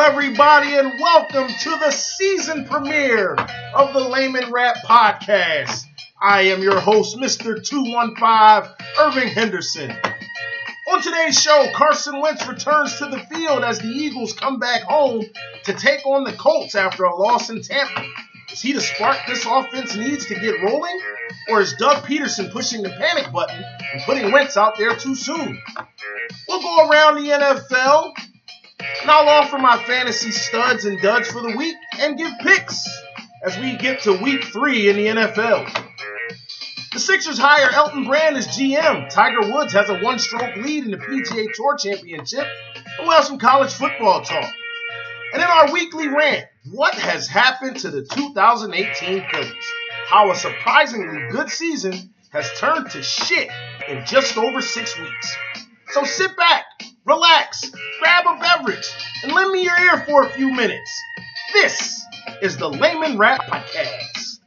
everybody, and welcome to the season premiere of the Layman Rap Podcast. I am your host, Mr. 215, Irving Henderson. On today's show, Carson Wentz returns to the field as the Eagles come back home to take on the Colts after a loss in Tampa. Is he the spark this offense needs to get rolling? Or is Doug Peterson pushing the panic button and putting Wentz out there too soon? We'll go around the NFL, and I'll offer my fantasy studs and duds for the week and give picks as we get to week 3 in the NFL. The Sixers hire Elton Brand as GM. Tiger Woods has a one-stroke lead in the PGA Tour Championship. And we'll have some college football talk. And in our weekly rant, what has happened to the 2018 Phillies? How a surprisingly good season has turned to shit in just over 6 weeks. So sit back, relax, grab a beverage, and lend me your ear for a few minutes. This is the Layman Rap Podcast.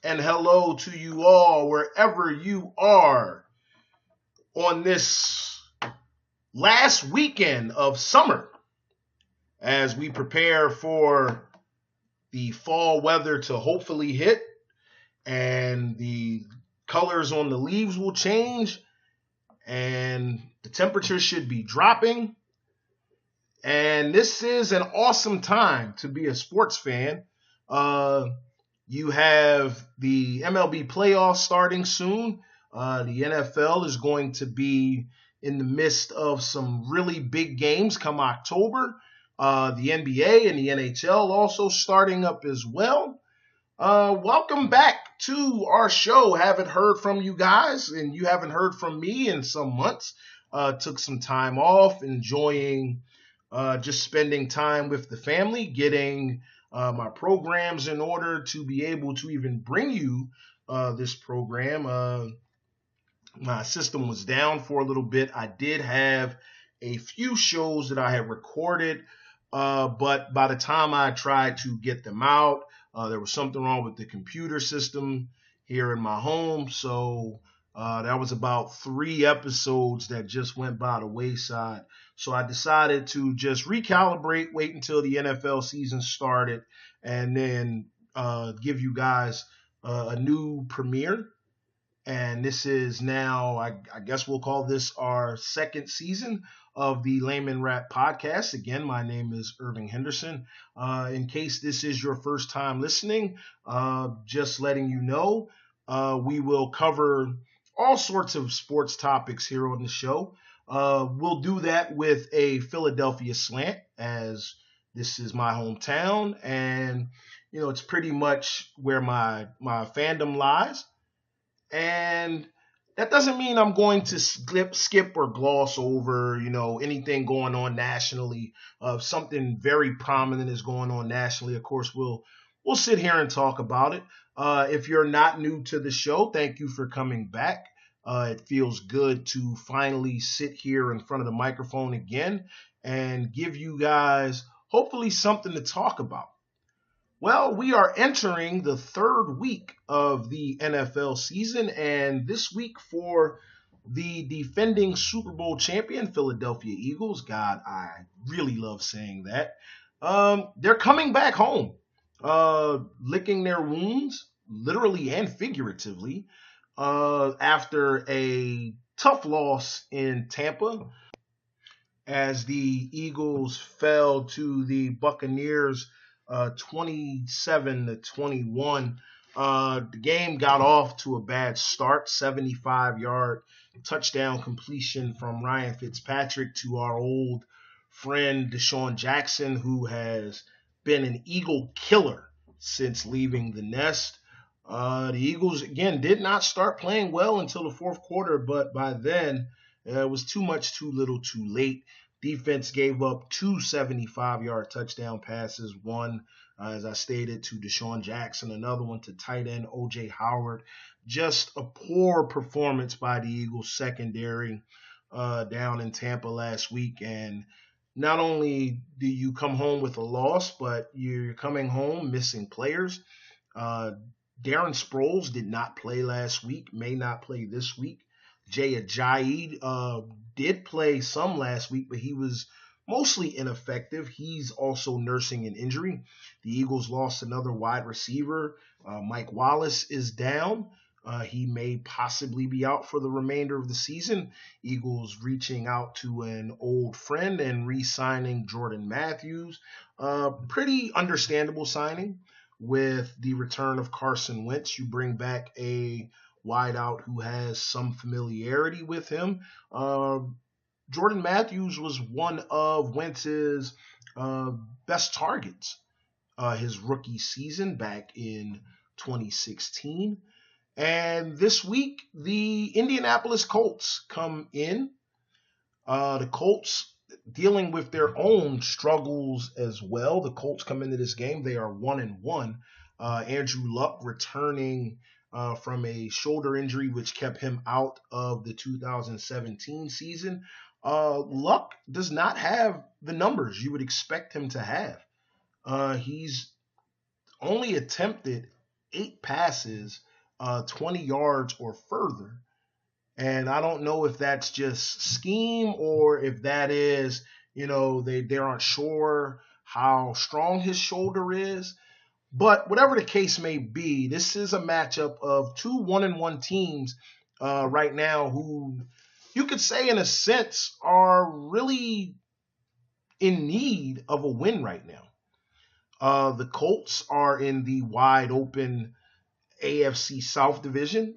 And hello to you all, wherever you are, on this last weekend of summer, as we prepare for the fall weather to hopefully hit, and the colors on the leaves will change, and the temperature should be dropping. And this is an awesome time to be a sports fan. You have the MLB playoffs starting soon. The NFL is going to be in the midst of some really big games come October. The NBA and the NHL also starting up as well. Welcome back to our show. Haven't heard from you guys, and you haven't heard from me in some months. Took some time off, enjoying just spending time with the family, getting my programs in order to be able to even bring you this program. My system was down for a little bit. I did have a few shows that I had recorded, but by the time I tried to get them out, there was something wrong with the computer system here in my home. So that was about 3 episodes that just went by the wayside. So I decided to just recalibrate, wait until the NFL season started, and then give you guys a new premiere. And this is now, I guess we'll call this our second season of the Layman Rap Podcast. Again, my name is Irving Henderson. In case this is your first time listening, just letting you know, we will cover all sorts of sports topics here on the show. We'll do that with a Philadelphia slant, as this is my hometown, and it's pretty much where my fandom lies. And that doesn't mean I'm going to skip or gloss over, anything going on nationally. If something very prominent is going on nationally, of course, we'll sit here and talk about it. If you're not new to the show, thank you for coming back. It feels good to finally sit here in front of the microphone again and give you guys hopefully something to talk about. Well, we are entering the 3rd week of the NFL season, and this week for the defending Super Bowl champion Philadelphia Eagles, God, I really love saying that, they're coming back home, licking their wounds, literally and figuratively, after a tough loss in Tampa, as the Eagles fell to the Buccaneers 27-21. The game got off to a bad start. 75-yard touchdown completion from Ryan Fitzpatrick to our old friend Deshaun Jackson, who has been an Eagle killer since leaving the nest. The Eagles, again, did not start playing well until the 4th quarter, but by then it was too much, too little, too late. Defense gave up 2 75-yard touchdown passes, one, as I stated, to Deshaun Jackson, another one to tight end O.J. Howard. Just a poor performance by the Eagles secondary down in Tampa last week. And not only do you come home with a loss, but you're coming home missing players. Darren Sproles did not play last week, may not play this week. Jay Ajayi did play some last week, but he was mostly ineffective. He's also nursing an injury. The Eagles lost another wide receiver. Mike Wallace is down. He may possibly be out for the remainder of the season. Eagles reaching out to an old friend and re-signing Jordan Matthews. Pretty understandable signing with the return of Carson Wentz. You bring back a wideout who has some familiarity with him. Jordan Matthews was one of Wentz's best targets his rookie season back in 2016. And this week, the Indianapolis Colts come in. The Colts dealing with their own struggles as well. The Colts come into this game. They are 1-1. Andrew Luck returning from a shoulder injury, which kept him out of the 2017 season. Luck does not have the numbers you would expect him to have. He's only attempted 8 passes, 20 yards or further. And I don't know if that's just scheme or if that is, they aren't sure how strong his shoulder is. But whatever the case may be, this is a matchup of two 1-1 teams right now who you could say in a sense are really in need of a win right now. The Colts are in the wide open AFC South division.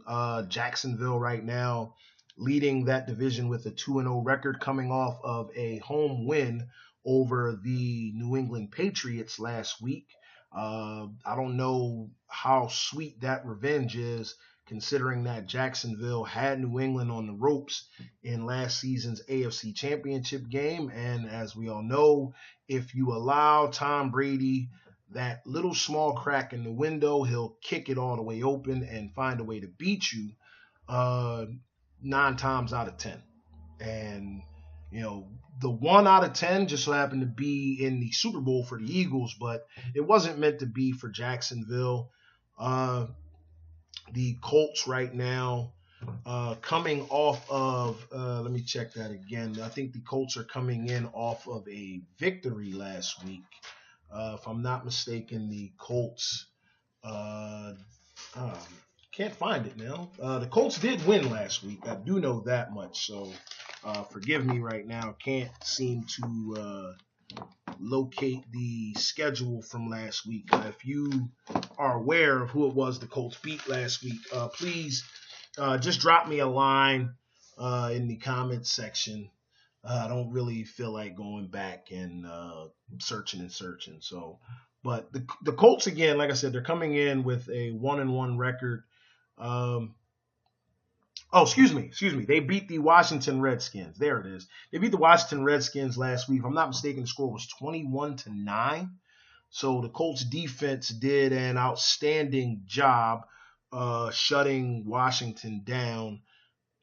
Jacksonville right now leading that division with a 2-0 record, coming off of a home win over the New England Patriots last week. I don't know how sweet that revenge is, considering that Jacksonville had New England on the ropes in last season's AFC Championship game. And as we all know, if you allow Tom Brady that little small crack in the window, he'll kick it all the way open and find a way to beat you 9 times out of 10. And, the 1 out of 10 just so happened to be in the Super Bowl for the Eagles, but it wasn't meant to be for Jacksonville. The Colts right now coming off of, let me check that again. I think the Colts are coming in off of a victory last week. If I'm not mistaken, the Colts, can't find it now. The Colts did win last week. I do know that much. So forgive me right now. Can't seem to locate the schedule from last week. If you are aware of who it was the Colts beat last week, please just drop me a line in the comments section. I don't really feel like going back and searching. So, but the Colts, again, like I said, they're coming in with a 1-1 record. Excuse me. They beat the Washington Redskins. There it is. They beat the Washington Redskins last week. If I'm not mistaken, the score was 21-9. So the Colts defense did an outstanding job shutting Washington down.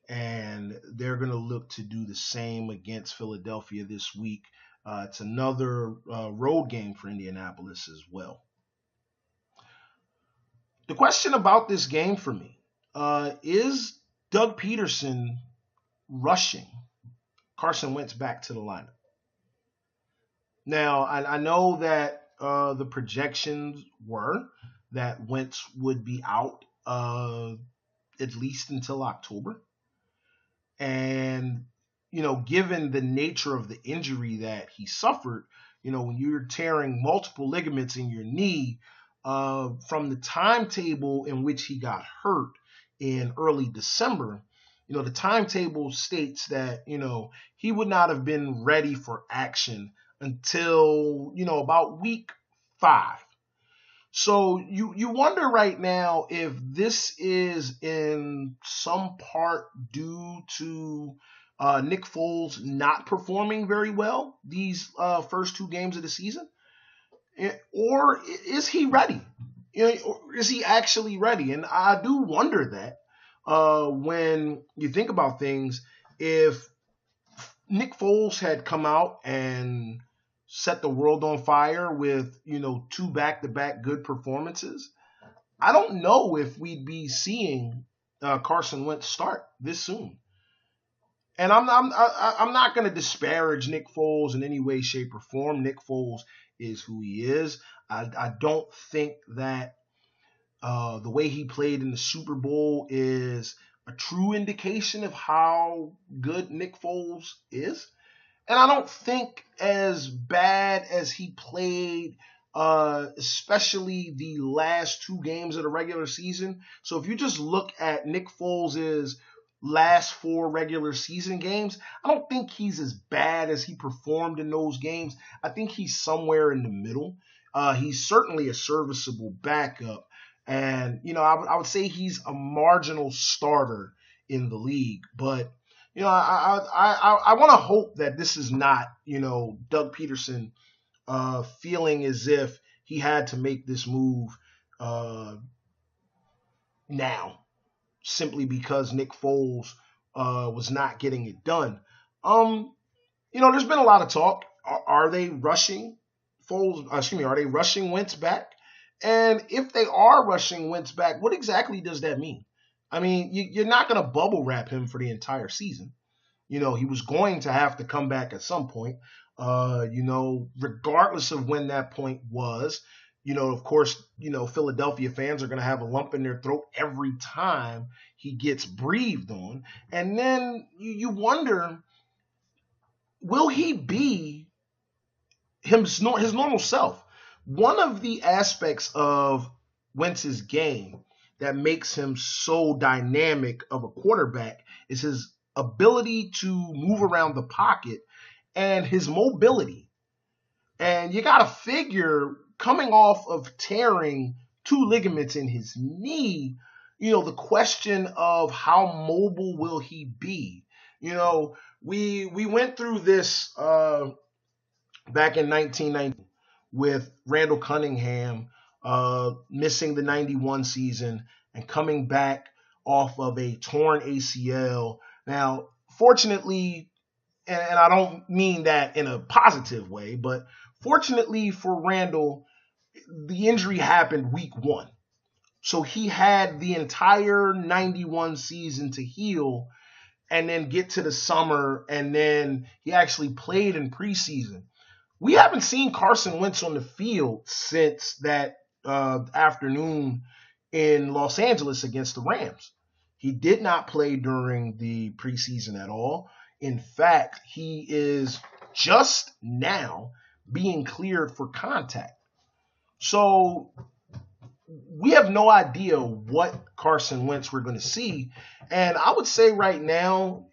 And they're going to look to do the same against Philadelphia this week. It's another road game for Indianapolis as well. The question about this game for me is Doug Peterson rushing Carson Wentz back to the lineup? Now, I know that the projections were that Wentz would be out at least until October. And, given the nature of the injury that he suffered, when you're tearing multiple ligaments in your knee, from the timetable in which he got hurt in early December, the timetable states that, he would not have been ready for action until, about week 5. So you wonder right now if this is in some part due to Nick Foles not performing very well these first 2 games of the season, or is he ready? Or is he actually ready? And I do wonder that when you think about things, if Nick Foles had come out and set the world on fire with, 2 back-to-back good performances, I don't know if we'd be seeing Carson Wentz start this soon. And I'm not going to disparage Nick Foles in any way, shape, or form. Nick Foles is who he is. I don't think that the way he played in the Super Bowl is a true indication of how good Nick Foles is. And I don't think as bad as he played, especially the last two games of the regular season. So if you just look at Nick Foles' last four regular season games, I don't think he's as bad as he performed in those games. I think he's somewhere in the middle. He's certainly a serviceable backup. And, I would say he's a marginal starter in the league. But, I want to hope that this is not, Doug Peterson feeling as if he had to make this move now, simply because Nick Foles was not getting it done. There's been a lot of talk. Are they rushing Are they rushing Wentz back? And if they are rushing Wentz back, what exactly does that mean? I mean, you're not going to bubble wrap him for the entire season. He was going to have to come back at some point, regardless of when that point was. Of course, Philadelphia fans are going to have a lump in their throat every time he gets breathed on. And then you wonder, will he be his normal self? One of the aspects of Wentz's game that makes him so dynamic of a quarterback is his ability to move around the pocket and his mobility. And you got to figure, coming off of tearing two ligaments in his knee, the question of how mobile will he be? We went through this back in 1990 with Randall Cunningham missing the 91 season and coming back off of a torn ACL. Now, fortunately, and I don't mean that in a positive way, but fortunately for Randall, the injury happened week 1. So he had the entire 91 season to heal and then get to the summer, and then he actually played in preseason. We haven't seen Carson Wentz on the field since that afternoon in Los Angeles against the Rams. He did not play during the preseason at all. In fact, he is just now being cleared for contact. So we have no idea what Carson Wentz we're going to see. And I would say right now,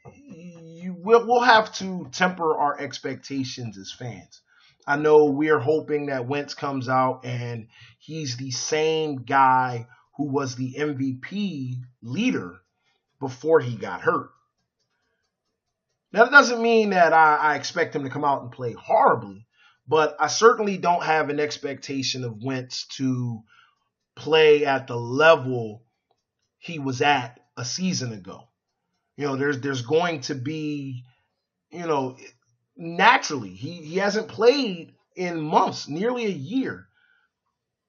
we'll have to temper our expectations as fans. I know we're hoping that Wentz comes out and he's the same guy who was the MVP leader before he got hurt. Now, that doesn't mean that I expect him to come out and play horribly, but I certainly don't have an expectation of Wentz to play at the level he was at a season ago. There's going to be, naturally, he hasn't played in months, nearly a year.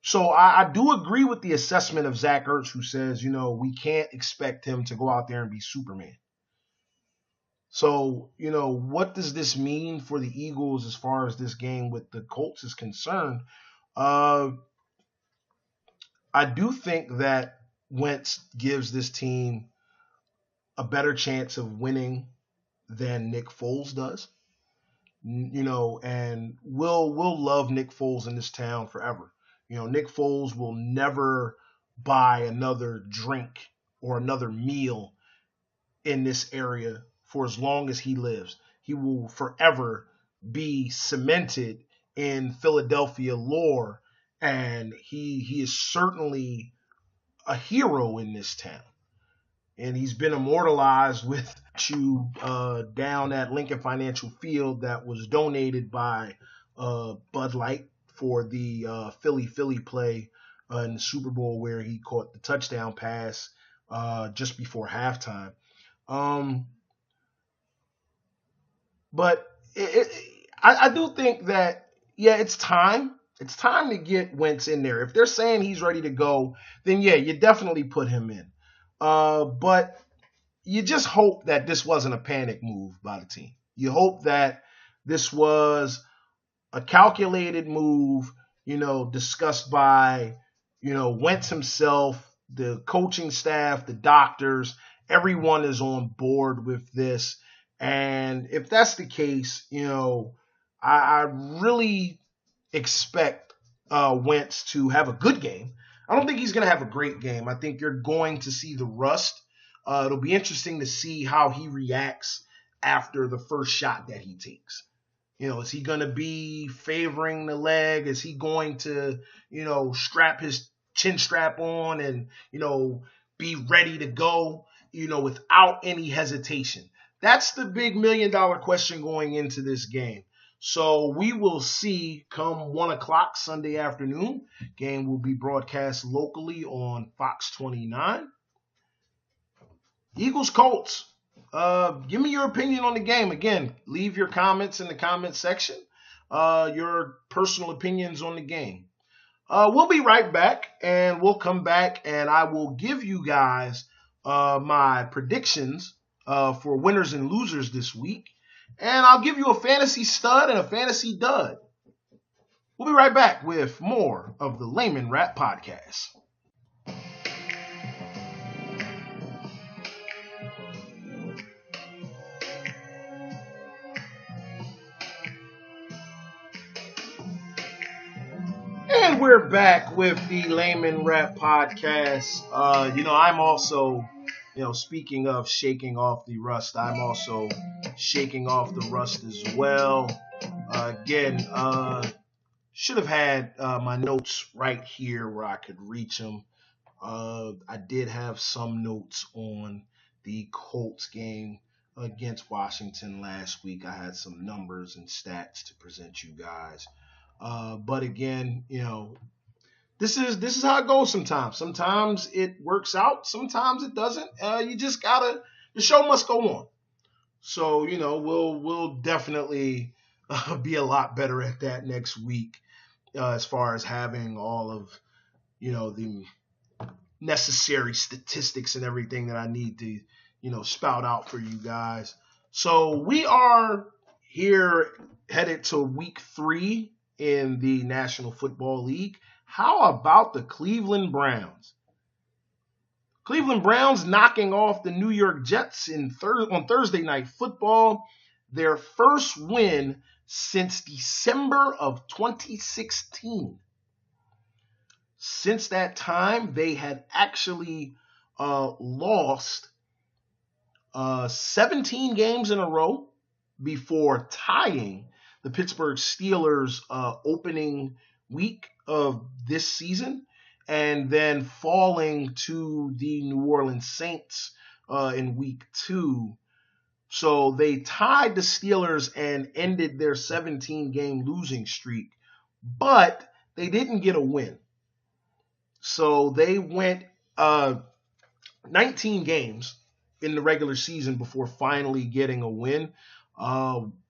So I do agree with the assessment of Zach Ertz, who says, we can't expect him to go out there and be Superman. So, what does this mean for the Eagles as far as this game with the Colts is concerned? I do think that Wentz gives this team a better chance of winning than Nick Foles does. And we'll love Nick Foles in this town forever. Nick Foles will never buy another drink or another meal in this area for as long as he lives. He will forever be cemented in Philadelphia lore, and he is certainly a hero in this town. And he's been immortalized with you down at Lincoln Financial Field that was donated by Bud Light for the Philly play in the Super Bowl, where he caught the touchdown pass just before halftime. But I do think that, it's time. It's time to get Wentz in there. If they're saying he's ready to go, then you definitely put him in. But you just hope that this wasn't a panic move by the team. You hope that this was a calculated move, discussed by, Wentz himself, the coaching staff, the doctors. Everyone is on board with this. And if that's the case, I really expect Wentz to have a good game. I don't think he's going to have a great game. I think you're going to see the rust. It'll be interesting to see how he reacts after the first shot that he takes. Is he going to be favoring the leg? Is he going to, strap his chin strap on and, be ready to go, without any hesitation? That's the big $1 million question going into this game. So we will see come 1 o'clock Sunday afternoon. Game will be broadcast locally on Fox 29. Eagles Colts. Give me your opinion on the game. Again, leave your comments in the comment section. Your personal opinions on the game. We'll be right back, and we'll come back, and I will give you guys my predictions for winners and losers this week. And I'll give you a fantasy stud and a fantasy dud. We'll be right back with more of the Layman Rap Podcast. And we're back with the Layman Rap Podcast. I'm also, speaking of shaking off the rust, I'm also shaking off the rust as well. Should have had my notes right here where I could reach them. I did have some notes on the Colts game against Washington last week. I had some numbers and stats to present you guys. But again, this is how it goes sometimes. Sometimes it works out. Sometimes it doesn't. The show must go on. So, we'll definitely be a lot better at that next week as far as having all of, the necessary statistics and everything that I need to, spout out for you guys. So we are here headed to week 3 in the National Football League. How about the Cleveland Browns? Cleveland Browns knocking off the New York Jets on Thursday Night Football. Their first win since December of 2016. Since that time, they had actually lost 17 games in a row before tying the Pittsburgh Steelers opening week of this season, and then falling to the New Orleans Saints in week 2. So they tied the Steelers and ended their 17-game losing streak, but they didn't get a win. So they went 19 games in the regular season before finally getting a win.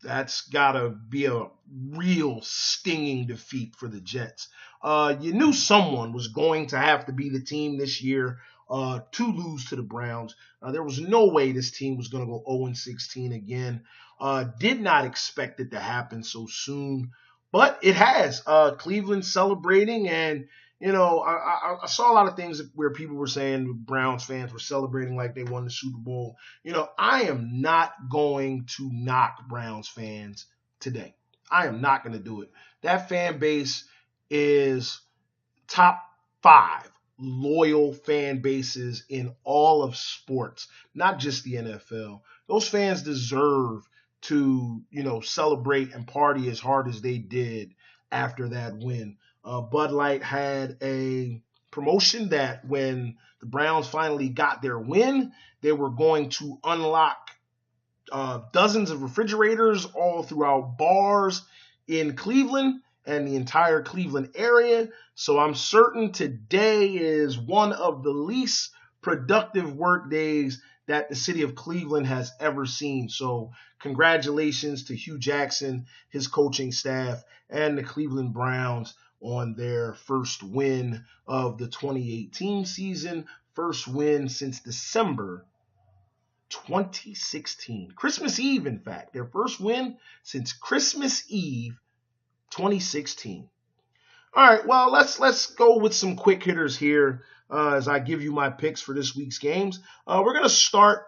That's got to be a real stinging defeat for the Jets. You knew someone was going to have to be the team this year to lose to the Browns. There was no way this team was going to go 0-16 again. Did not expect it to happen so soon, but it has. Cleveland celebrating, and I saw a lot of things where people were saying Browns fans were celebrating like they won the Super Bowl. I am not going to knock Browns fans today. I am not going to do it. That fan base is top 5 loyal fan bases in all of sports, not just the NFL. Those fans deserve to, celebrate and party as hard as they did after that win. Bud Light had a promotion that when the Browns finally got their win, they were going to unlock dozens of refrigerators all throughout bars in Cleveland and the entire Cleveland area. So I'm certain today is one of the least productive work days that the city of Cleveland has ever seen. So congratulations to Hugh Jackson, his coaching staff, and the Cleveland Browns on their first win of the 2018 season, first win since December 2016. Christmas Eve, in fact. Their first win since Christmas Eve 2016. All right, well, let's go with some quick hitters here as I give you my picks for this week's games. We're going to start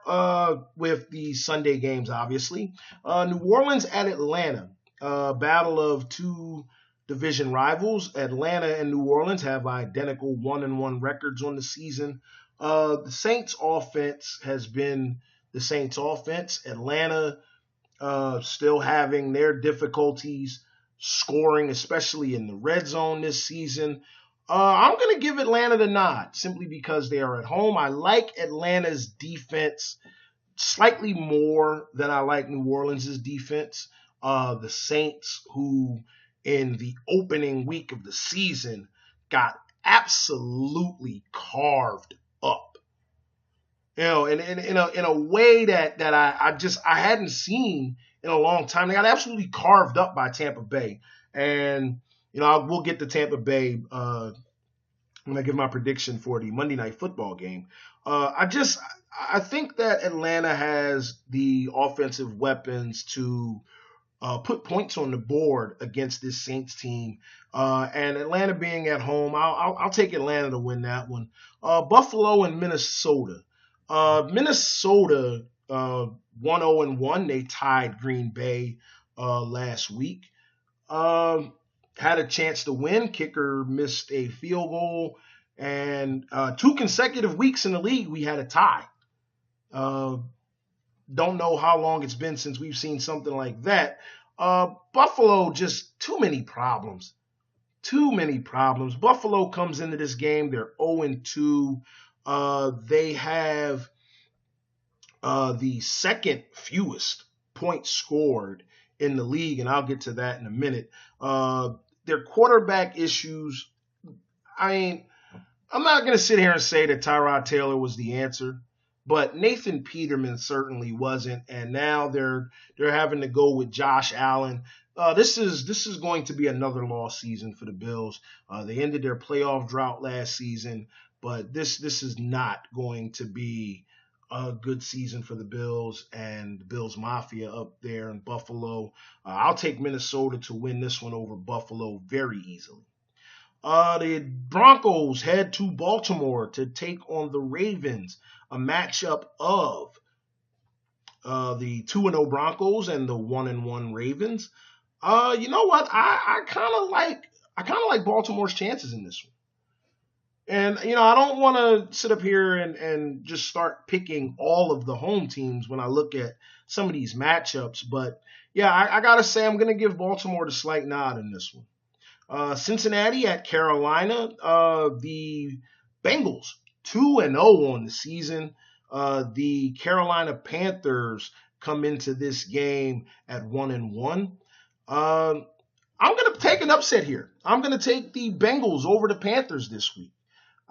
with the Sunday games, obviously. New Orleans at Atlanta, battle of two division rivals. Atlanta and New Orleans have identical 1-1 records on the season. The Saints offense has been the Saints offense. Atlanta still having their difficulties scoring, especially in the red zone this season. I'm going to give Atlanta the nod simply because they are at home. I like Atlanta's defense slightly more than I like New Orleans' defense. The Saints, who in the opening week of the season got absolutely carved up, in a way that I hadn't seen in a long time. They got absolutely carved up by Tampa Bay, and we'll get to Tampa Bay when I give my prediction for the Monday Night Football game. I think that Atlanta has the offensive weapons to put points on the board against this Saints team. And Atlanta being at home, I'll take Atlanta to win that one. Buffalo and Minnesota. Minnesota 1-0-1. They tied Green Bay last week. Had a chance to win. Kicker missed a field goal. And 2 consecutive weeks in the league, we had a tie. Don't know how long it's been since we've seen something like that. Buffalo, just too many problems. Too many problems. Buffalo comes into this game. They're 0-2. They have the second fewest points scored in the league, and I'll get to that in a minute. Their quarterback issues, I'm not going to sit here and say that Tyrod Taylor was the answer, but Nathan Peterman certainly wasn't, and now they're having to go with Josh Allen. This is going to be another lost season for the Bills. They ended their playoff drought last season, but this is not going to be a good season for the Bills and the Bills Mafia up there in Buffalo. I'll take Minnesota to win this one over Buffalo very easily. The Broncos head to Baltimore to take on the Ravens, a matchup of the 2-0 Broncos and the 1-1 Ravens. You know what? I kind of like Baltimore's chances in this one. And, I don't want to sit up here and just start picking all of the home teams when I look at some of these matchups. But, yeah, I got to say I'm going to give Baltimore the slight nod in this one. Cincinnati at Carolina. The Bengals, 2-0 on the season. The Carolina Panthers come into this game at 1-1. I'm going to take an upset here. I'm going to take the Bengals over the Panthers this week.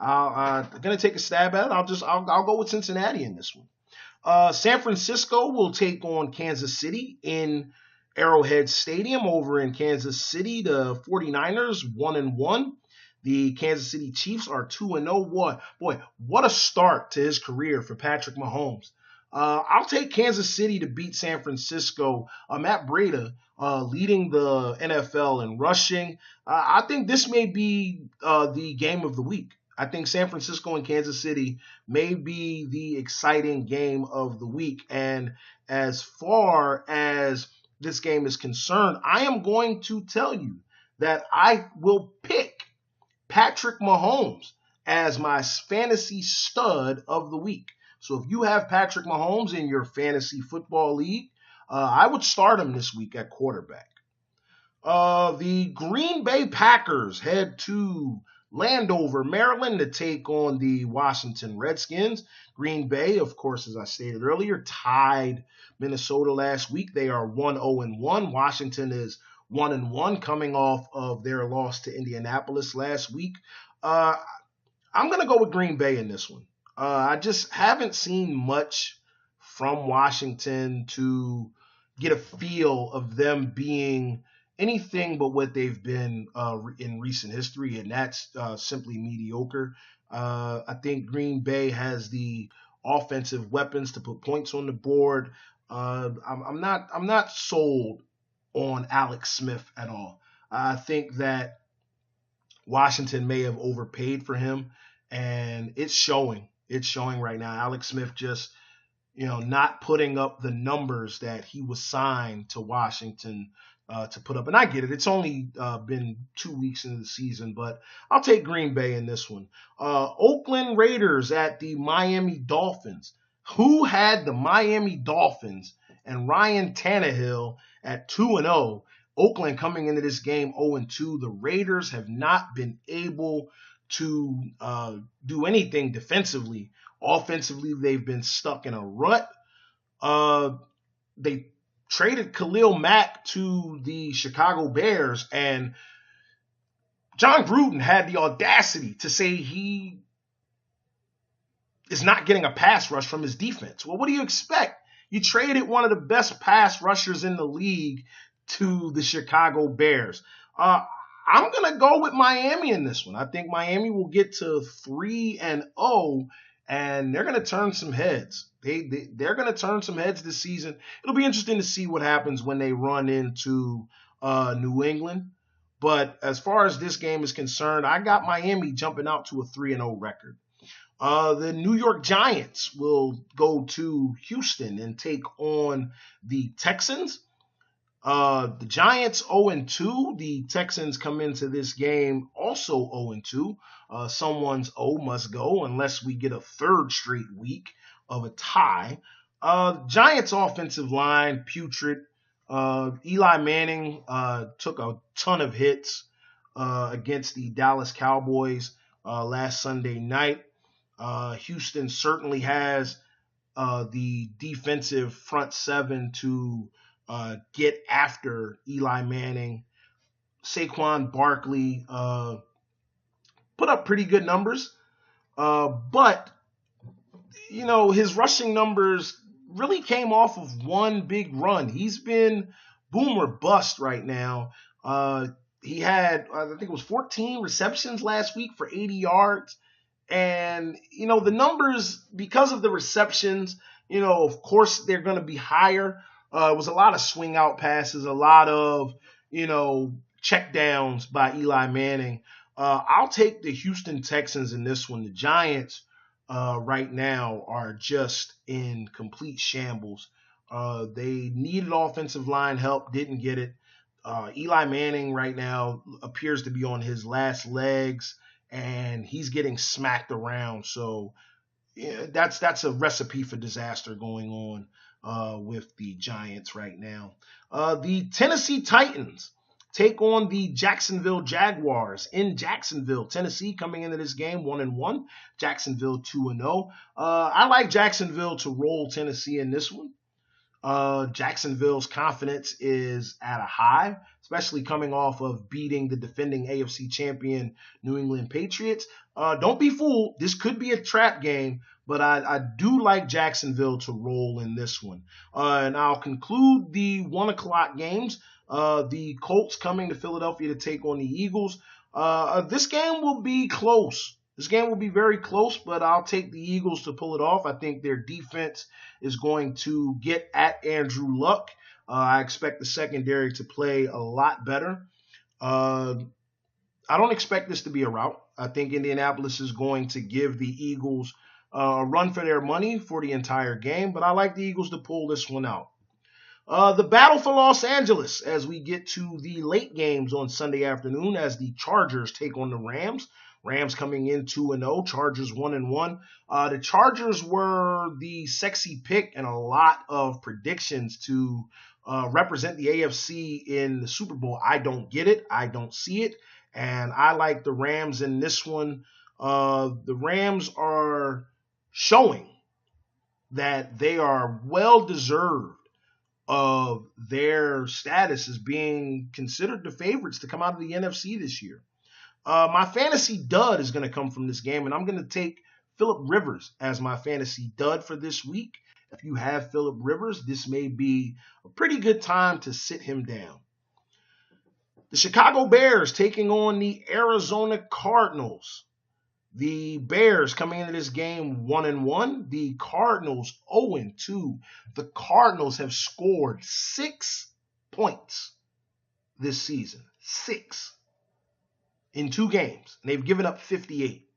I'm going to take a stab at it. I'll go with Cincinnati in this one. San Francisco will take on Kansas City in Arrowhead Stadium over in Kansas City. The 49ers 1-1. The Kansas City Chiefs are 2-0. Boy, what a start to his career for Patrick Mahomes. I'll take Kansas City to beat San Francisco. Matt Breida leading the NFL in rushing. I think this may be the game of the week. I think San Francisco and Kansas City may be the exciting game of the week. And as far as this game is concerned, I am going to tell you that I will pick Patrick Mahomes as my fantasy stud of the week. So if you have Patrick Mahomes in your fantasy football league, I would start him this week at quarterback. The Green Bay Packers head to Landover, Maryland to take on the Washington Redskins. Green Bay, of course, as I stated earlier, tied Minnesota last week. They are 1-0-1. Washington is 1-1 coming off of their loss to Indianapolis last week. I'm going to go with Green Bay in this one. I just haven't seen much from Washington to get a feel of them being anything but what they've been in recent history, and that's simply mediocre. I think Green Bay has the offensive weapons to put points on the board. I'm not sold on Alex Smith at all. I think that Washington may have overpaid for him, and it's showing. It's showing right now. Alex Smith just, not putting up the numbers that he was signed to Washington to put up. And I get it. It's only been 2 weeks into the season, but I'll take Green Bay in this one. Oakland Raiders at the Miami Dolphins. Who had the Miami Dolphins and Ryan Tannehill at 2-0? Oakland coming into this game 0-2. The Raiders have not been able to do anything defensively. Offensively, they've been stuck in a rut. They traded Khalil Mack to the Chicago Bears, and John Gruden had the audacity to say he is not getting a pass rush from his defense. Well, what do you expect? You traded one of the best pass rushers in the league to the Chicago Bears. I'm going to go with Miami in this one. I think Miami will get to 3-0, and they're going to turn some heads. They're going to turn some heads this season. It'll be interesting to see what happens when they run into New England. But as far as this game is concerned, I got Miami jumping out to a 3-0 record. The New York Giants will go to Houston and take on the Texans. The Giants 0-2. The Texans come into this game also 0-2. Someone's O must go unless we get a third straight week of a tie. Giants offensive line, putrid. Eli Manning took a ton of hits against the Dallas Cowboys last Sunday night. Houston certainly has the defensive front seven to get after Eli Manning. Saquon Barkley put up pretty good numbers, but his rushing numbers really came off of one big run. He's been boom or bust right now. He had, I think it was 14 receptions last week for 80 yards. And, the numbers, because of the receptions, of course they're going to be higher. It was a lot of swing out passes, a lot of, check downs by Eli Manning. I'll take the Houston Texans in this one. The Giants right now are just in complete shambles. They needed offensive line help, didn't get it. Eli Manning right now appears to be on his last legs, and he's getting smacked around. So yeah, that's a recipe for disaster going on with the Giants right now. The Tennessee Titans take on the Jacksonville Jaguars in Jacksonville, Tennessee, coming into this game 1-1. Jacksonville 2-0. I like Jacksonville to roll Tennessee in this one. Jacksonville's confidence is at a high, especially coming off of beating the defending AFC champion New England Patriots. Don't be fooled. This could be a trap game, but I do like Jacksonville to roll in this one. And I'll conclude the 1 o'clock games. The Colts coming to Philadelphia to take on the Eagles. This game will be close. This game will be very close, but I'll take the Eagles to pull it off. I think their defense is going to get at Andrew Luck. I expect the secondary to play a lot better. I don't expect this to be a rout. I think Indianapolis is going to give the Eagles a run for their money for the entire game, but I like the Eagles to pull this one out. The battle for Los Angeles as we get to the late games on Sunday afternoon as the Chargers take on the Rams. Rams coming in 2-0, Chargers 1-1. The Chargers were the sexy pick and a lot of predictions to represent the AFC in the Super Bowl. I don't get it. I don't see it. And I like the Rams in this one. The Rams are showing that they are well-deserved of their status as being considered the favorites to come out of the NFC this year. My fantasy dud is going to come from this game, and I'm going to take Phillip Rivers as my fantasy dud for this week. If you have Phillip Rivers, this may be a pretty good time to sit him down. The Chicago Bears taking on the Arizona Cardinals. The Bears coming into this game 1-1. The Cardinals 0-2. The Cardinals have scored 6 points this season. 6 in 2 games. And they've given up 58.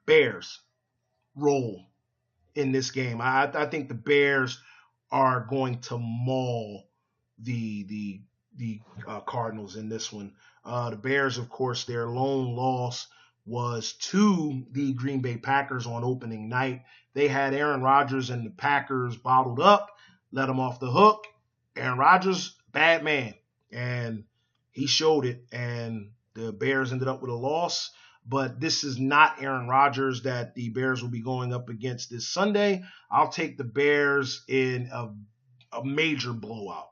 Bears roll in this game. I think the Bears are going to maul the Cardinals in this one. The Bears, of course, their lone loss was to the Green Bay Packers on opening night. They had Aaron Rodgers and the Packers bottled up, let them off the hook. Aaron Rodgers, bad man, and he showed it, and the Bears ended up with a loss. But this is not Aaron Rodgers that the Bears will be going up against this Sunday. I'll take the Bears in a major blowout.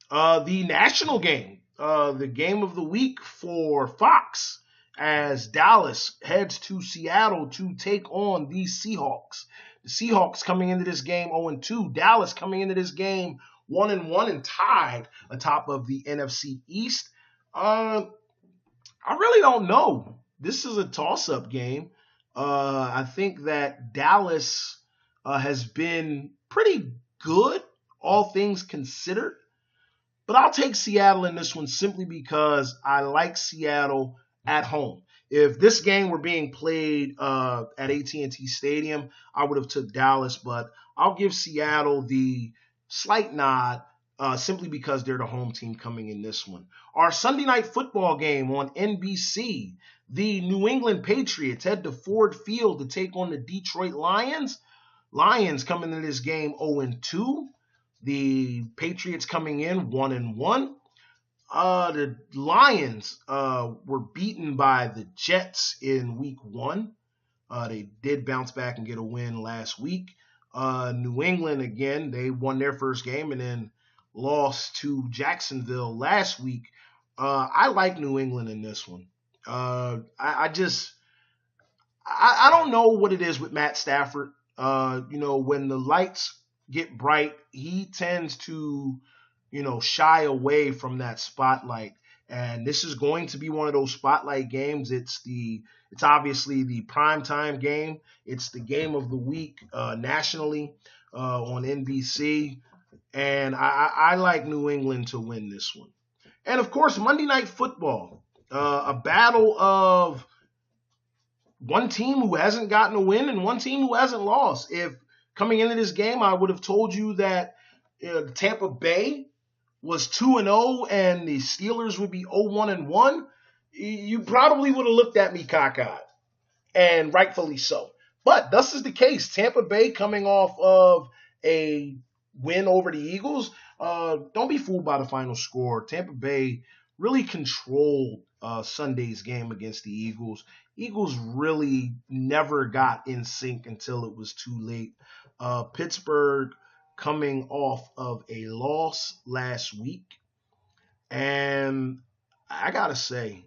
The national game, the game of the week for Fox, as Dallas heads to Seattle to take on the Seahawks. The Seahawks coming into this game 0-2. Dallas coming into this game 1-1 and tied atop of the NFC East. I really don't know. This is a toss-up game. I think that Dallas has been pretty good, all things considered. But I'll take Seattle in this one simply because I like Seattle at home. If this game were being played at AT&T Stadium, I would have took Dallas, but I'll give Seattle the slight nod simply because they're the home team coming in this one. Our Sunday night football game on NBC, the New England Patriots head to Ford Field to take on the Detroit Lions. Lions coming into this game 0-2. The Patriots coming in 1-1. The Lions were beaten by the Jets in week 1. They did bounce back and get a win last week. New England, again, they won their first game and then lost to Jacksonville last week. I like New England in this one. I don't know what it is with Matt Stafford. When the lights get bright, he tends to, shy away from that spotlight. And this is going to be one of those spotlight games. It's obviously the primetime game. It's the game of the week nationally on NBC. And I like New England to win this one. And, of course, Monday Night Football, a battle of one team who hasn't gotten a win and one team who hasn't lost. If coming into this game, I would have told you that Tampa Bay was 2-0 and the Steelers would be 0-1-1, you probably would have looked at me cockeyed, and rightfully so. But thus is the case. Tampa Bay coming off of a win over the Eagles. Don't be fooled by the final score. Tampa Bay really controlled Sunday's game against the Eagles. Eagles really never got in sync until it was too late. Pittsburgh coming off of a loss last week. And I got to say,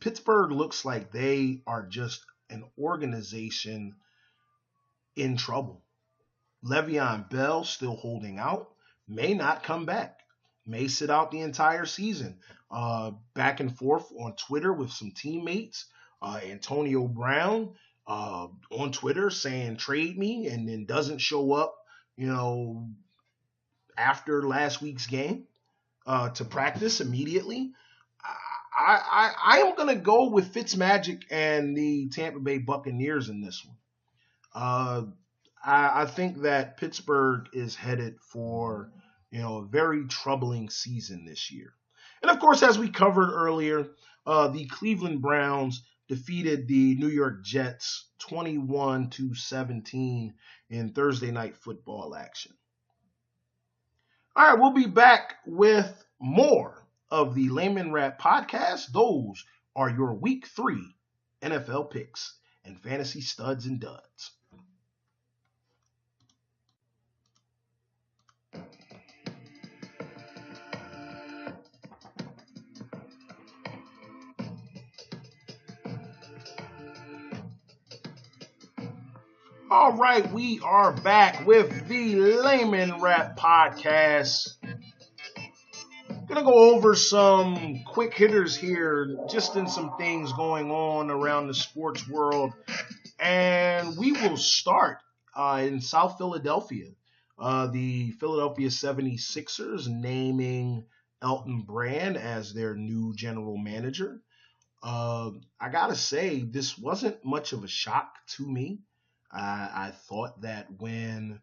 Pittsburgh looks like they are just an organization in trouble. Le'Veon Bell still holding out, may not come back, may sit out the entire season. Back and forth on Twitter with some teammates. Antonio Brown on Twitter saying trade me, and then doesn't show up, after last week's game to practice immediately. I am going to go with Fitzmagic and the Tampa Bay Buccaneers in this one. I think that Pittsburgh is headed for, a very troubling season this year. And of course, as we covered earlier, the Cleveland Browns defeated the New York Jets 21-17 in Thursday night football action. All right, we'll be back with more of the Layman Rap Podcast. Those are your Week 3 NFL picks and fantasy studs and duds. All right, we are back with the Layman Rap Podcast. Going going to go over some quick hitters here, just in some things going on around the sports world. And we will start in South Philadelphia. The Philadelphia 76ers naming Elton Brand as their new general manager. I got to say, this wasn't much of a shock to me. I thought that when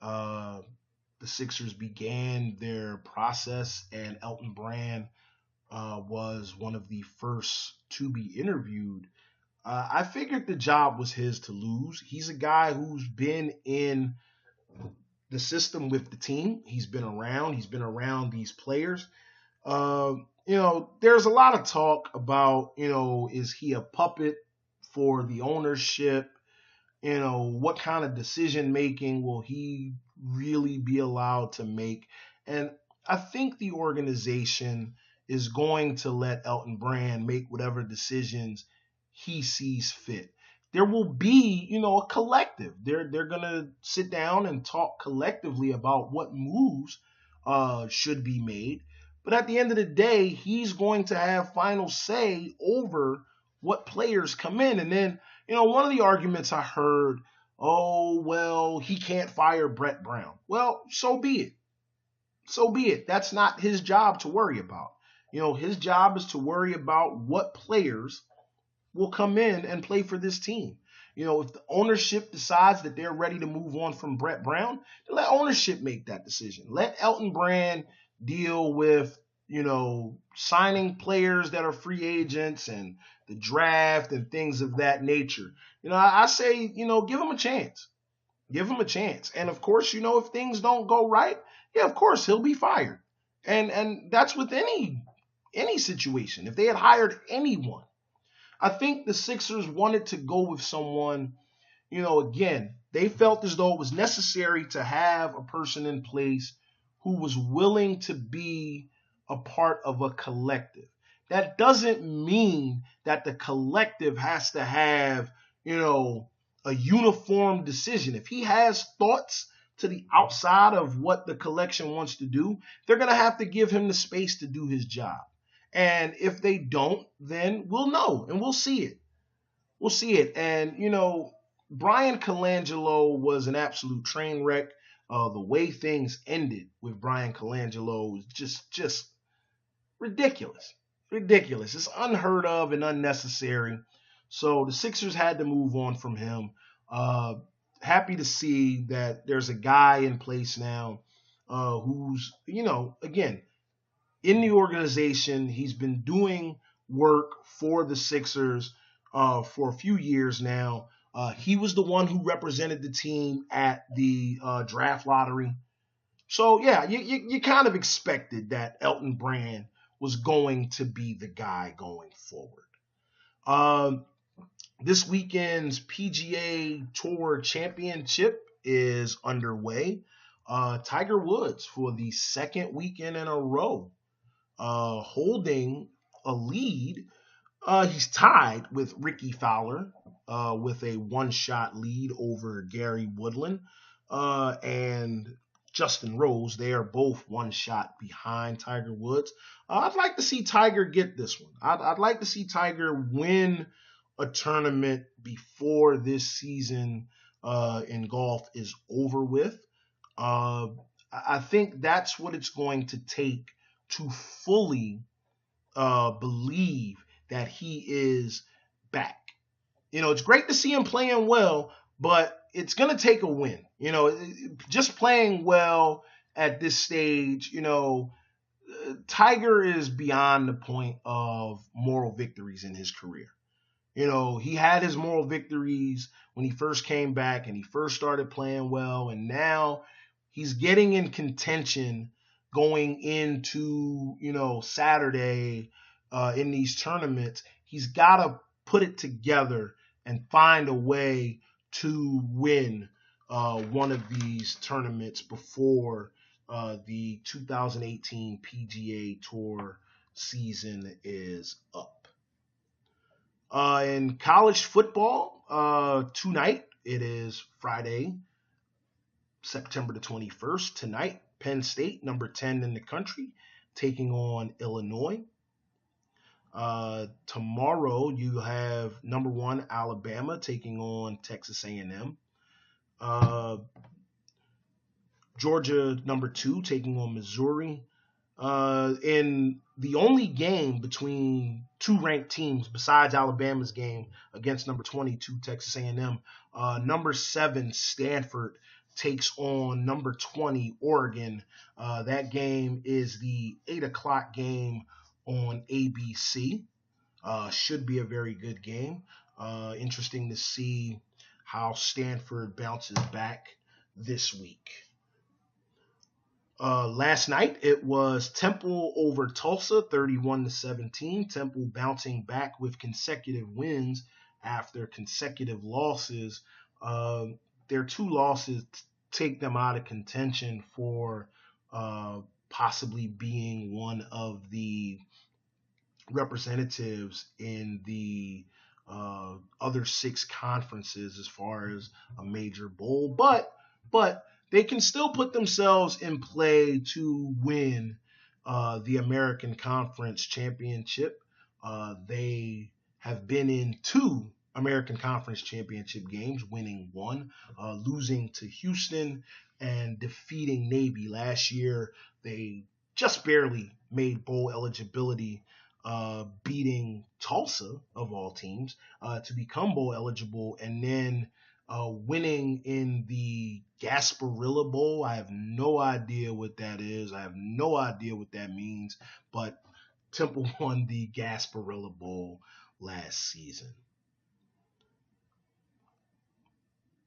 the Sixers began their process and Elton Brand was one of the first to be interviewed, I figured the job was his to lose. He's a guy who's been in the system with the team. He's been around these players. There's a lot of talk about, is he a puppet for the ownership? What kind of decision making will he really be allowed to make? And I think the organization is going to let Elton Brand make whatever decisions he sees fit. There will be, a collective. They're going to sit down and talk collectively about what moves should be made. But at the end of the day, he's going to have final say over what players come in. And then, one of the arguments I heard, oh, well, he can't fire Brett Brown. Well, so be it. So be it. That's not his job to worry about. His job is to worry about what players will come in and play for this team. If the ownership decides that they're ready to move on from Brett Brown, then let ownership make that decision. Let Elton Brand deal with, signing players that are free agents and the draft and things of that nature. I say, give him a chance. Give him a chance. And of course, if things don't go right, yeah, of course, he'll be fired. And that's with any situation. If they had hired anyone, I think the Sixers wanted to go with someone, again, they felt as though it was necessary to have a person in place who was willing to be a part of a collective. That doesn't mean that the collective has to have, a uniform decision. If he has thoughts to the outside of what the collection wants to do, they're going to have to give him the space to do his job. And if they don't, then we'll know and we'll see it. We'll see it. And, Brian Colangelo was an absolute train wreck. The way things ended with Brian Colangelo was just ridiculous. Ridiculous. It's unheard of and unnecessary. So the Sixers had to move on from him. Happy to see that there's a guy in place now who's, again, in the organization. He's been doing work for the Sixers for a few years now. He was the one who represented the team at the draft lottery. So, yeah, you kind of expected that Elton Brand was going to be the guy going forward. This weekend's PGA Tour Championship is underway. Tiger Woods, for the second weekend in a row, holding a lead. He's tied with Ricky Fowler with a one-shot lead over Gary Woodland and Justin Rose. They are both one shot behind Tiger Woods. I'd like to see Tiger get this one. I'd like to see Tiger win a tournament before this season in golf is over with. I think that's what it's going to take to fully believe that he is back. It's great to see him playing well, but it's going to take a win. Just playing well at this stage, Tiger is beyond the point of moral victories in his career. He had his moral victories when he first came back and he first started playing well, and now he's getting in contention going into, Saturday in these tournaments. He's got to put it together and find a way to win one of these tournaments before the 2018 PGA Tour season is up. In college football, tonight, it is Friday, September the 21st. Tonight, Penn State, number 10 in the country, taking on Illinois. Tomorrow you have number 1 Alabama taking on Texas A&M. Georgia number 2 taking on Missouri. In the only game between two ranked teams besides Alabama's game against number 22 Texas A&M, number 7 Stanford takes on number 20 Oregon. That game is the 8 o'clock game on ABC. Should be a very good game. Interesting to see how Stanford bounces back this week. Last night it was Temple over Tulsa, 31-17. Temple bouncing back with consecutive wins after consecutive losses. Their 2 losses take them out of contention for possibly being one of the representatives in the other 6 conferences as far as a major bowl, but they can still put themselves in play to win the American Conference Championship. They have been in 2 American Conference Championship games, winning 1, losing to Houston and defeating Navy. Last year, they just barely made bowl eligibility, beating Tulsa, of all teams, to become bowl eligible, and then winning in the Gasparilla Bowl. I have no idea what that is. I have no idea what that means, but Temple won the Gasparilla Bowl last season.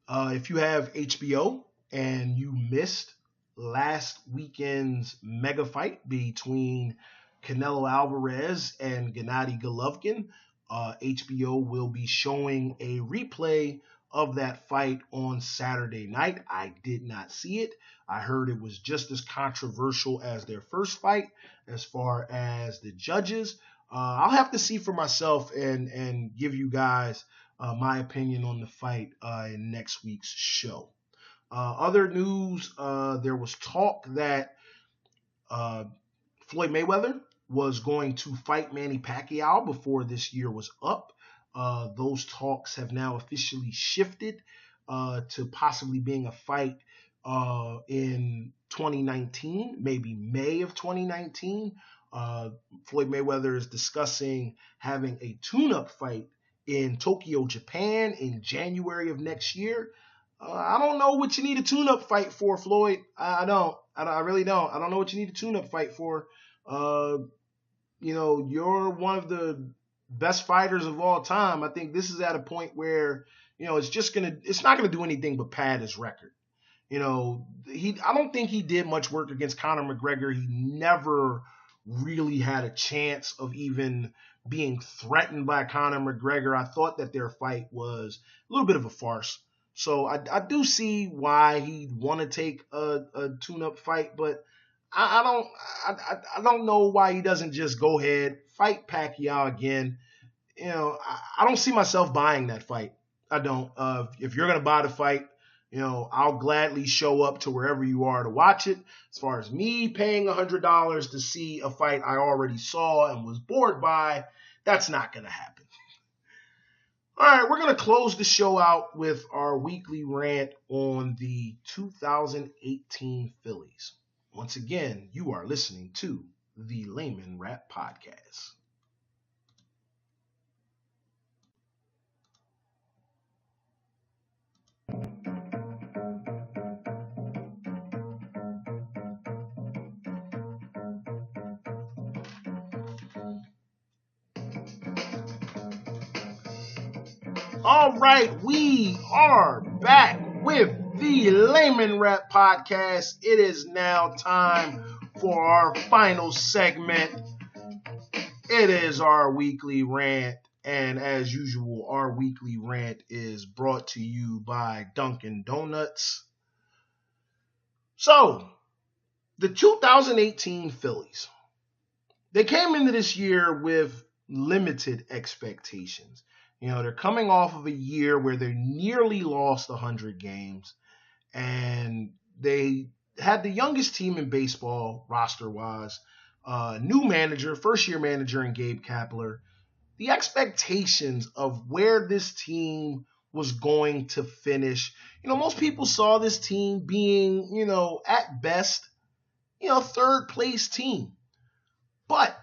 If you have HBO and you missed last weekend's mega fight between Canelo Alvarez and Gennady Golovkin, HBO will be showing a replay of that fight on Saturday night. I did not see it. I heard it was just as controversial as their first fight as far as the judges. I'll have to see for myself and give you guys my opinion on the fight in next week's show. Other news, there was talk that Floyd Mayweather was going to fight Manny Pacquiao before this year was up. Those talks have now officially shifted to possibly being a fight in 2019, maybe May of 2019. Floyd Mayweather is discussing having a tune-up fight in Tokyo, Japan in January of next year. I don't know what you need a tune-up fight for, Floyd. I don't. I really don't. I don't know what you need a tune-up fight for. You're one of the best fighters of all time. I think this is at a point where, it's not gonna do anything but pad his record. I don't think he did much work against Conor McGregor. He never really had a chance of even being threatened by Conor McGregor. I thought that their fight was a little bit of a farce. So I do see why he'd want to take a tune-up fight, but I don't know why he doesn't just go ahead, fight Pacquiao again. I don't see myself buying that fight. I don't. If you're going to buy the fight, I'll gladly show up to wherever you are to watch it. As far as me paying $100 to see a fight I already saw and was bored by, that's not going to happen. All right, we're going to close the show out with our weekly rant on the 2018 Phillies. Once again, you are listening to the Layman Rap Podcast. All right, we are back with the Layman Rap Podcast. It is now time for our final segment. It is our weekly rant, and as usual, our weekly rant is brought to you by Dunkin' Donuts. So, the 2018 Phillies, they came into this year with limited expectations. They're coming off of a year where they nearly lost 100 games, and they had the youngest team in baseball roster-wise. new manager, first-year manager in Gabe Kapler, the expectations of where this team was going to finish. Most people saw this team being, at best, third place team. But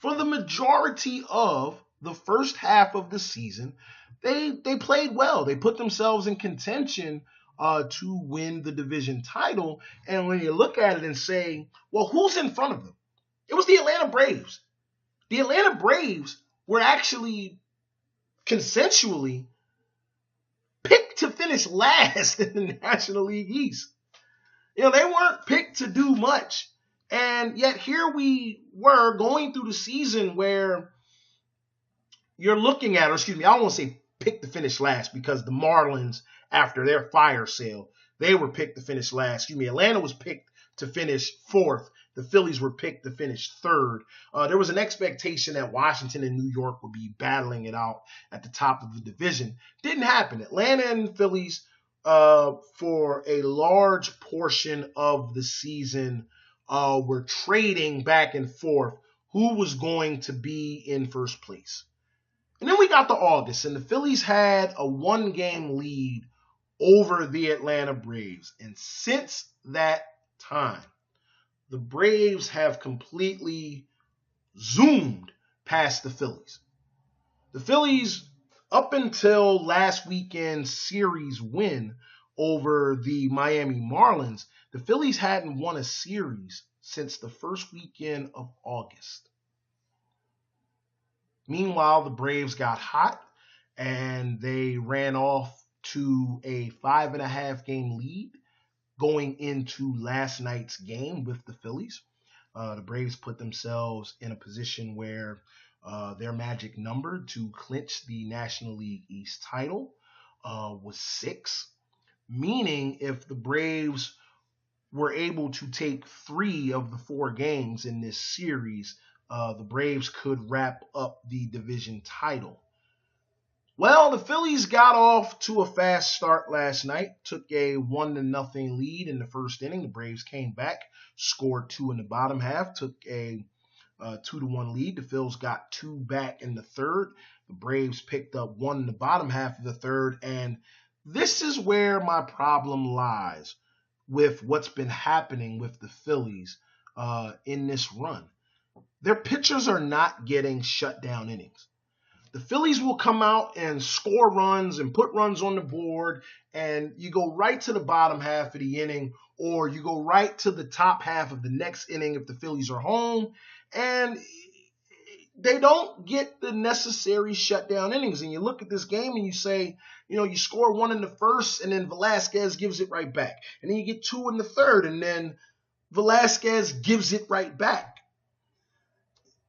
for the majority of the first half of the season, they played well. They put themselves in contention to win the division title. And when you look at it and say, well, who's in front of them? It was the Atlanta Braves. The Atlanta Braves were actually consensually picked to finish last in the National League East. They weren't picked to do much. And yet here we were going through the season where you're looking at, I don't want to say picked to finish last, because the Marlins, after their fire sale, they were picked to finish last. Atlanta was picked to finish fourth. The Phillies were picked to finish third. There was an expectation that Washington and New York would be battling it out at the top of the division. Didn't happen. Atlanta and Phillies, for a large portion of the season, were trading back and forth who was going to be in first place. And then we got to August, and the Phillies had a one-game lead over the Atlanta Braves. And since that time, the Braves have completely zoomed past the Phillies. The Phillies, up until last weekend's series win over the Miami Marlins, the Phillies hadn't won a series since the first weekend of August. Meanwhile, the Braves got hot and they ran off to a 5.5 game lead going into last night's game with the Phillies. The Braves put themselves in a position where their magic number to clinch the National League East title was 6, meaning if the Braves were able to take 3 of the 4 games in this series, the Braves could wrap up the division title. Well, the Phillies got off to a fast start last night, took a 1-0 lead in the first inning. The Braves came back, scored 2 in the bottom half, took a 2-1 lead. The Phils got 2 back in the third. The Braves picked up 1 in the bottom half of the third, and this is where my problem lies with what's been happening with the Phillies in this run. Their pitchers are not getting shutdown innings. The Phillies will come out and score runs and put runs on the board, and you go right to the bottom half of the inning, or you go right to the top half of the next inning if the Phillies are home, and they don't get the necessary shutdown innings. And you look at this game and you say, you score 1 in the first, and then Velasquez gives it right back. And then you get 2 in the third, and then Velasquez gives it right back.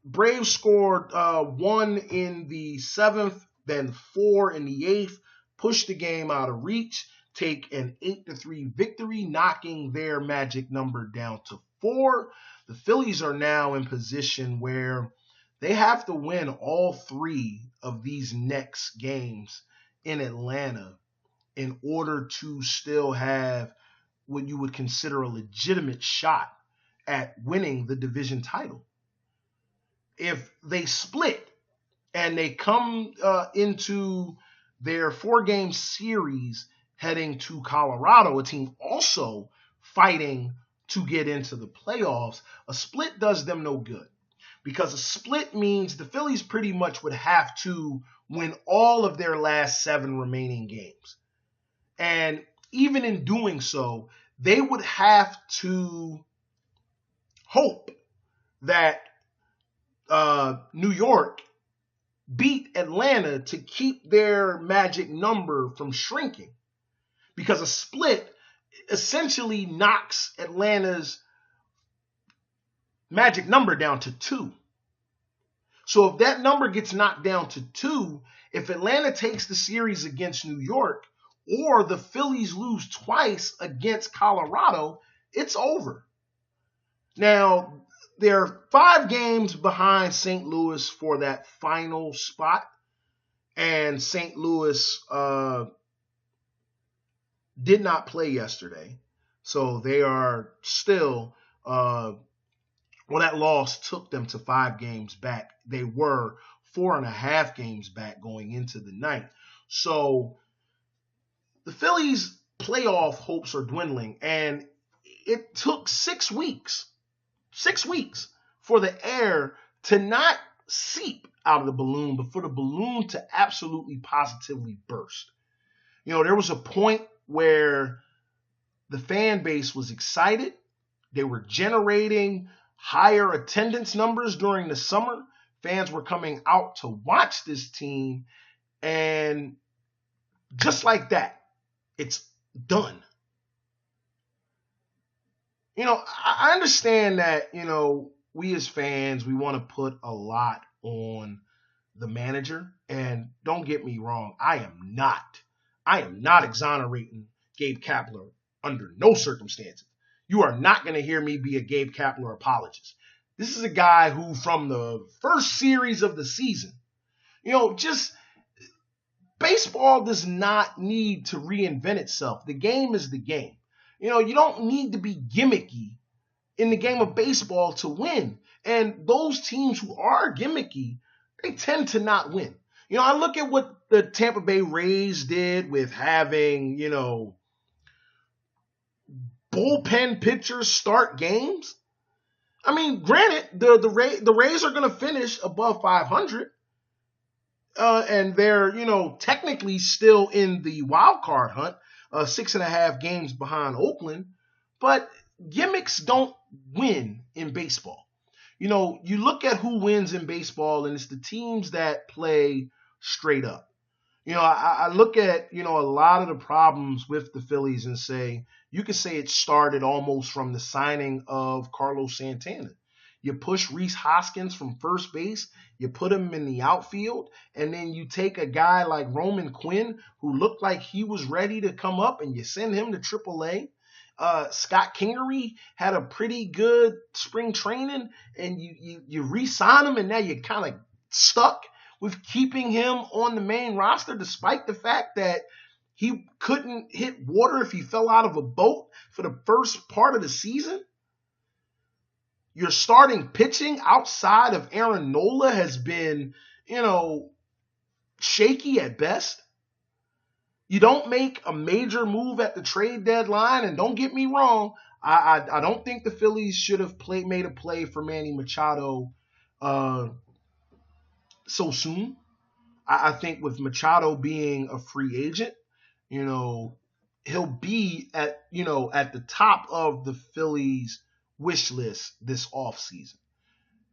Braves scored 1 in the 7th, then 4 in the 8th, push the game out of reach, take an 8-3 victory, knocking their magic number down to 4. The Phillies are now in position where they have to win all 3 of these next games in Atlanta in order to still have what you would consider a legitimate shot at winning the division title. If they split and they come into their 4-game series heading to Colorado, a team also fighting to get into the playoffs, a split does them no good, because a split means the Phillies pretty much would have to win all of their last 7 remaining games. And even in doing so, they would have to hope that New York beat Atlanta to keep their magic number from shrinking, because a split essentially knocks Atlanta's magic number down to 2. So if that number gets knocked down to 2, if Atlanta takes the series against New York, or the Phillies lose twice against Colorado, it's over. Now, they're 5 games behind St. Louis for that final spot, and St. Louis did not play yesterday, so they are still Well, that loss took them to 5 games back. They were 4.5 games back going into the ninth. So the Phillies' playoff hopes are dwindling, and it took 6 weeks for the air to not seep out of the balloon, but for the balloon to absolutely positively burst. There was a point where the fan base was excited. They were generating higher attendance numbers during the summer. Fans were coming out to watch this team, and just like that, it's done. I understand that, we as fans, we want to put a lot on the manager. And don't get me wrong, I am not exonerating Gabe Kapler under no circumstances. You are not going to hear me be a Gabe Kapler apologist. This is a guy who, from the first series of the season, just baseball does not need to reinvent itself. The game is the game. You don't need to be gimmicky in the game of baseball to win. And those teams who are gimmicky, they tend to not win. I look at what the Tampa Bay Rays did with having, bullpen pitchers start games. I mean, granted, the Rays are going to finish above 500. And they're, technically still in the wild card hunt, 6.5 games behind Oakland. But gimmicks don't win in baseball. You look at who wins in baseball, and it's the teams that play straight up. I look at, a lot of the problems with the Phillies and say, you could say it started almost from the signing of Carlos Santana. You push Rhys Hoskins from first base, you put him in the outfield, and then you take a guy like Roman Quinn, who looked like he was ready to come up, and you send him to AAA. Scott Kingery had a pretty good spring training, and you re-sign him, and now you're kind of stuck with keeping him on the main roster, despite the fact that he couldn't hit water if he fell out of a boat for the first part of the season. Your starting pitching outside of Aaron Nola has been, shaky at best. You don't make a major move at the trade deadline, and don't get me wrong, I don't think the Phillies should have made a play for Manny Machado so soon. I think with Machado being a free agent, he'll be at the top of the Phillies wish list this offseason.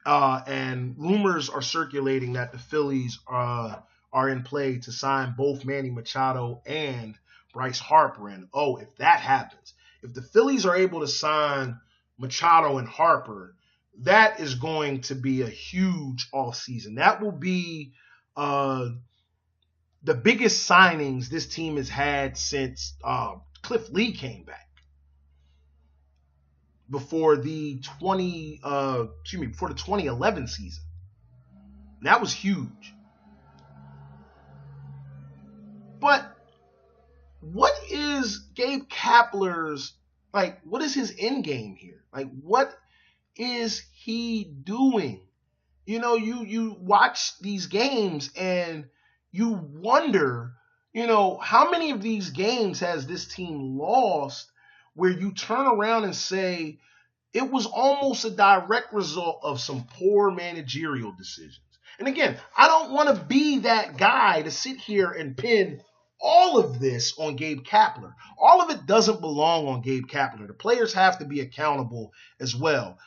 And rumors are circulating that the Phillies are in play to sign both Manny Machado and Bryce Harper. And if that happens, if the Phillies are able to sign Machado and Harper, that is going to be a huge offseason. That will be the biggest signings this team has had since Cliff Lee came back before the 2011 season. That was huge. But what is Gabe Kapler's, what is his end game here? What is he doing? You watch these games and you wonder, how many of these games has this team lost where you turn around and say it was almost a direct result of some poor managerial decisions. And again, I don't want to be that guy to sit here and pin all of this on Gabe Kapler. All of it doesn't belong on Gabe Kapler. The players have to be accountable as well.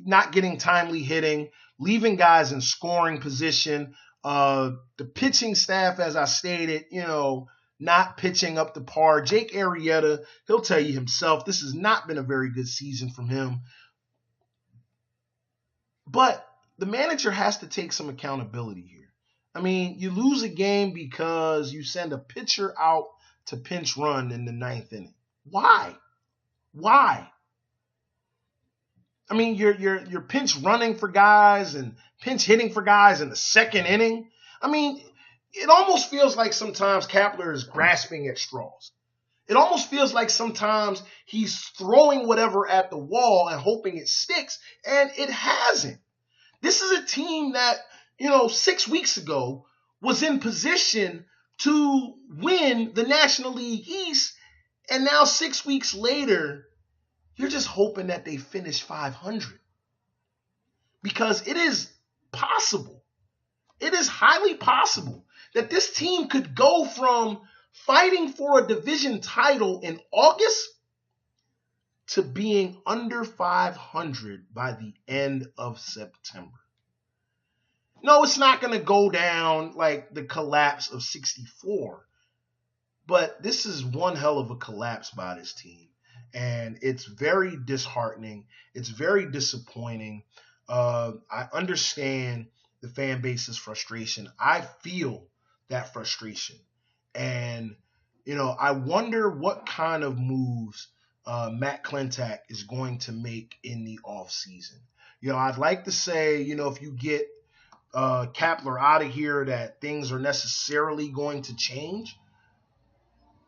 Not getting timely hitting, leaving guys in scoring position, the pitching staff, as I stated, not pitching up to par. Jake Arrieta, he'll tell you himself, this has not been a very good season from him. But the manager has to take some accountability here. I mean, you lose a game because you send a pitcher out to pinch run in the 9th inning. Why? I mean, you're pinch running for guys and pinch hitting for guys in the 2nd inning. I mean, it almost feels like sometimes Kapler is grasping at straws. It almost feels like sometimes he's throwing whatever at the wall and hoping it sticks, and it hasn't. This is a team that, 6 weeks ago was in position to win the National League East, and now 6 weeks later, you're just hoping that they finish 500. Because it is possible. It is highly possible that this team could go from fighting for a division title in August to being under 500 by the end of September. No, it's not going to go down like the collapse of 64, but this is one hell of a collapse by this team, and it's very disheartening. It's very disappointing. I understand the fan base's frustration. I feel that frustration. And, I wonder what kind of moves Matt Klentak is going to make in the offseason. I'd like to say, if you get Kapler out of here, that things are necessarily going to change.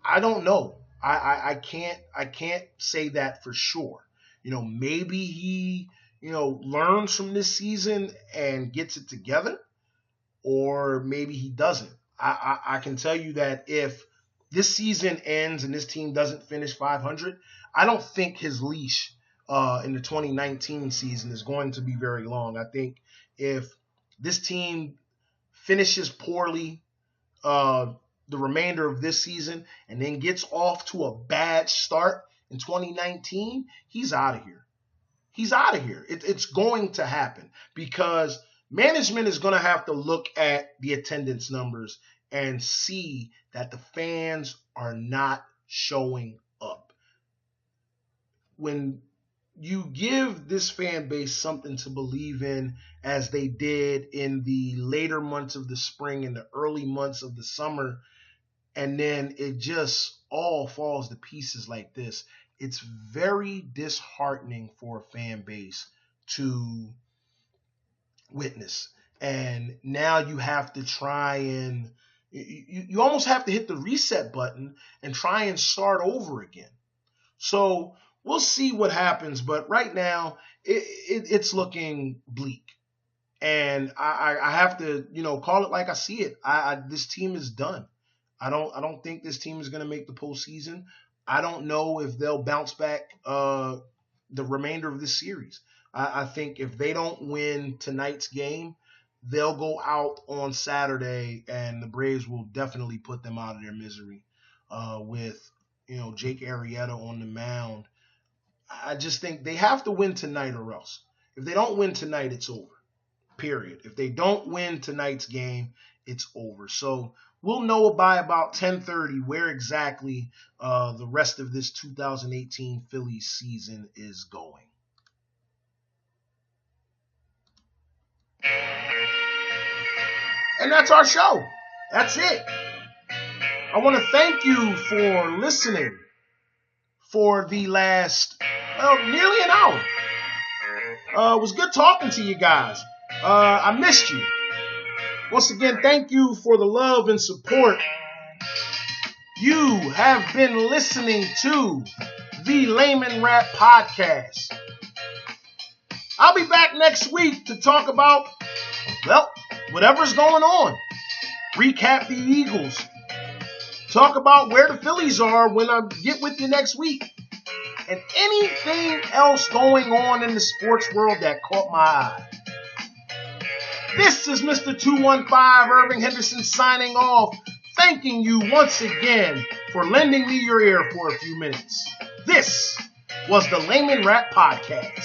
I don't know. I can't say that for sure. Maybe he learns from this season and gets it together, or maybe he doesn't. I can tell you that if this season ends and this team doesn't finish 500, I don't think his leash in the 2019 season is going to be very long. I think if this team finishes poorly the remainder of this season and then gets off to a bad start in 2019, he's out of here. He's out of here. It's going to happen because management is going to have to look at the attendance numbers and see that the fans are not showing up. When you give this fan base something to believe in, as they did in the later months of the spring and the early months of the summer, and then it just all falls to pieces like this, it's very disheartening for a fan base to witness. And now you have to try and you almost have to hit the reset button and try and start over again. So we'll see what happens, but right now it's looking bleak. And I have to, call it like I see it. This team is done. I don't think this team is going to make the postseason. I don't know if they'll bounce back the remainder of this series. I think if they don't win tonight's game, they'll go out on Saturday, and the Braves will definitely put them out of their misery with, Jake Arrieta on the mound. I just think they have to win tonight or else. If they don't win tonight, it's over, period. If they don't win tonight's game, it's over. So we'll know by about 10:30 where exactly the rest of this 2018 Phillies season is going. And that's our show. That's it. I want to thank you for listening for the last, nearly an hour. It was good talking to you guys. I missed you. Once again, thank you for the love and support. You have been listening to the Layman Rap Podcast. I'll be back next week to talk about, whatever's going on. Recap the Eagles. Talk about where the Phillies are when I get with you next week. And anything else going on in the sports world that caught my eye. This is Mr. 215 Irving Henderson signing off, thanking you once again for lending me your ear for a few minutes. This was the Layman Rap Podcast.